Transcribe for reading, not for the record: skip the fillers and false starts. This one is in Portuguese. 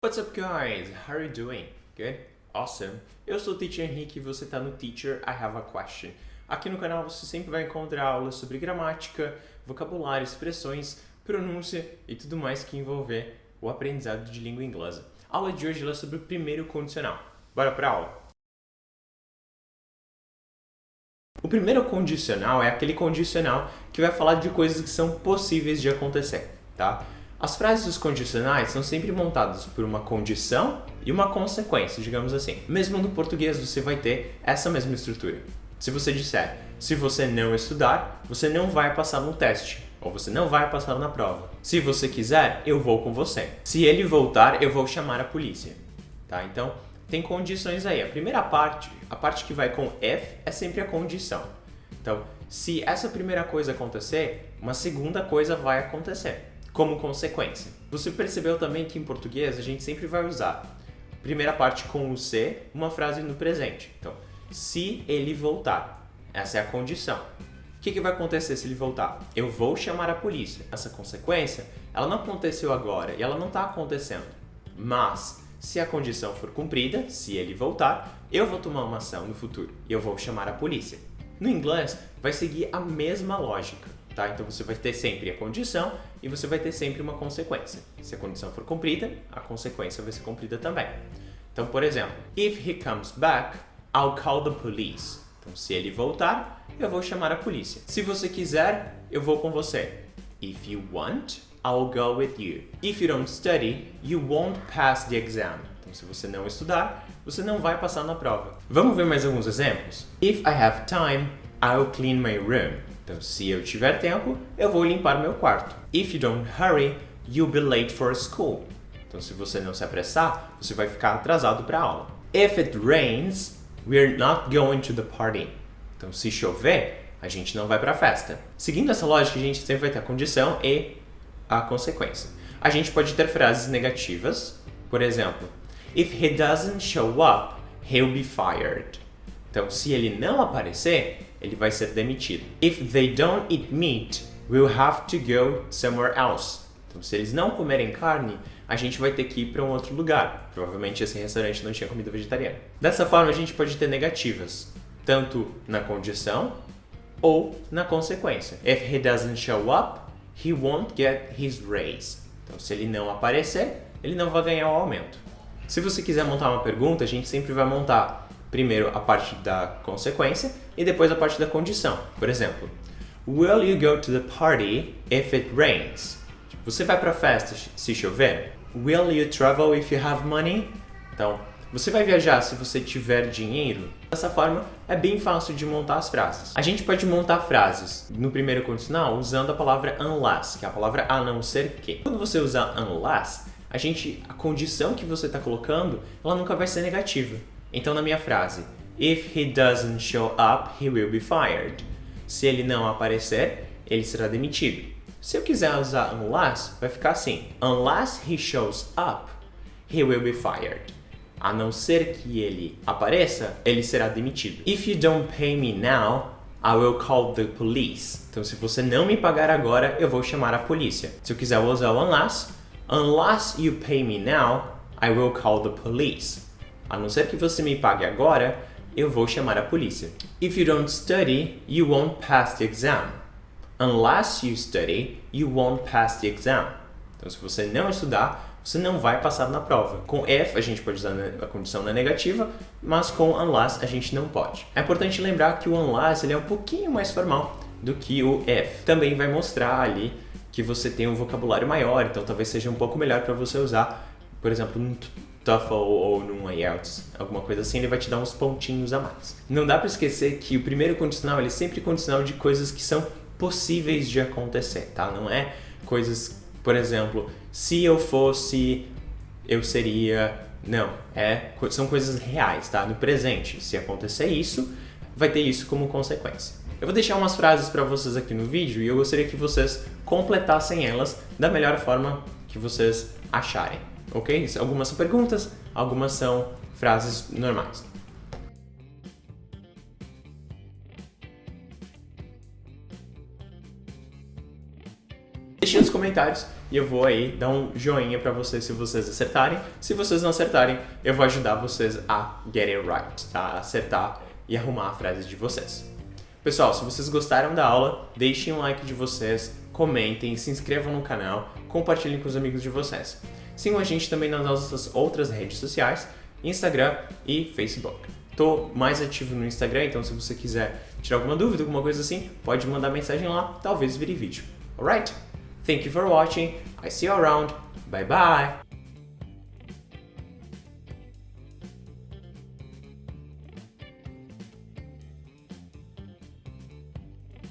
What's up, guys? How are you doing? Good? Awesome. Eu sou o Teacher Henrique e você está no Teacher I Have a Question. Aqui no canal você sempre vai encontrar aulas sobre gramática, vocabulário, expressões, pronúncia e tudo mais que envolver o aprendizado de língua inglesa. A aula de hoje é sobre o primeiro condicional. Bora para a aula? O primeiro condicional é aquele condicional que vai falar de coisas que são possíveis de acontecer, tá? As frases dos condicionais são sempre montadas por uma condição e uma consequência, digamos assim. Mesmo no português você vai ter essa mesma estrutura. Se você disser, se você não estudar, você não vai passar no teste, ou você não vai passar na prova. Se você quiser, eu vou com você. Se ele voltar, eu vou chamar a polícia, tá? Então, tem condições aí. A primeira parte, a parte que vai com if, é sempre a condição. Então, se essa primeira coisa acontecer, uma segunda coisa vai acontecer como consequência. Você percebeu também que em português a gente sempre vai usar a primeira parte com o se, uma frase no presente. Então, se ele voltar, essa é a condição. O que vai acontecer se ele voltar? Eu vou chamar a polícia. Essa consequência, ela não aconteceu agora e ela não está acontecendo. Mas, se a condição for cumprida, se ele voltar, eu vou tomar uma ação no futuro e eu vou chamar a polícia. No inglês, vai seguir a mesma lógica. Tá? Então você vai ter sempre a condição e você vai ter sempre uma consequência. Se a condição for cumprida, a consequência vai ser cumprida também. Então, por exemplo, if he comes back, I'll call the police. Então, se ele voltar, eu vou chamar a polícia. Se você quiser, eu vou com você. If you want, I'll go with you. If you don't study, you won't pass the exam. Então, se você não estudar, você não vai passar na prova. Vamos ver mais alguns exemplos? If I have time, I'll clean my room. Então, se eu tiver tempo, eu vou limpar meu quarto. If you don't hurry, you'll be late for school. Então, se você não se apressar, você vai ficar atrasado para a aula. If it rains, we're not going to the party. Então, se chover, a gente não vai para a festa. Seguindo essa lógica, a gente sempre vai ter a condição e a consequência. A gente pode ter frases negativas, por exemplo, if he doesn't show up, he'll be fired. Então, se ele não aparecer, ele vai ser demitido. If they don't eat meat, we'll have to go somewhere else. Então, se eles não comerem carne, a gente vai ter que ir para um outro lugar. Provavelmente esse restaurante não tinha comida vegetariana. Dessa forma, a gente pode ter negativas, tanto na condição ou na consequência. If he doesn't show up, he won't get his raise. Então, se ele não aparecer, ele não vai ganhar o aumento. Se você quiser montar uma pergunta, a gente sempre vai montar primeiro a parte da consequência e depois a parte da condição. Por exemplo, will you go to the party if it rains? Você vai para a festa se chover? Will you travel if you have money? Então, você vai viajar se você tiver dinheiro? Dessa forma, é bem fácil de montar as frases. A gente pode montar frases no primeiro condicional usando a palavra unless, que é a palavra a não ser que. Quando você usar unless, a condição que você está colocando, ela nunca vai ser negativa. Então, na minha frase, if he doesn't show up, he will be fired. Se ele não aparecer, ele será demitido. Se eu quiser usar unless, vai ficar assim, unless he shows up, he will be fired. A não ser que ele apareça, ele será demitido. If you don't pay me now, I will call the police. Então, se você não me pagar agora, eu vou chamar a polícia. Se eu quiser usar o unless you pay me now, I will call the police. A não ser que você me pague agora, eu vou chamar a polícia. If you don't study, you won't pass the exam. Unless you study, you won't pass the exam. Então, se você não estudar, você não vai passar na prova. Com if, a gente pode usar a condição na negativa, mas com unless, a gente não pode. É importante lembrar que o unless ele é um pouquinho mais formal do que o if. Também vai mostrar ali que você tem um vocabulário maior, então talvez seja um pouco melhor para você usar, por exemplo, no TOEFL ou num IELTS, alguma coisa assim, ele vai te dar uns pontinhos a mais. Não dá para esquecer que o primeiro condicional, ele é sempre condicional de coisas que são possíveis de acontecer, tá? Não é coisas, por exemplo, se eu fosse, eu seria... Não, são coisas reais, tá? No presente, se acontecer isso, vai ter isso como consequência. Eu vou deixar umas frases para vocês aqui no vídeo e eu gostaria que vocês completassem elas da melhor forma que vocês acharem. Ok? Algumas são perguntas, algumas são frases normais. Deixe nos comentários comentários e eu vou aí dar um joinha pra vocês se vocês acertarem. Se vocês não acertarem, eu vou ajudar vocês a get it right, tá? A acertar e arrumar a frase de vocês. Pessoal, se vocês gostaram da aula, deixem um like de vocês, comentem, se inscrevam no canal, compartilhem com os amigos de vocês. Sigam a gente também nas nossas outras redes sociais, Instagram e Facebook. Tô mais ativo no Instagram, então se você quiser tirar alguma dúvida, alguma coisa assim, pode mandar mensagem lá, talvez vire vídeo. Alright? Thank you for watching. I see you around. Bye bye.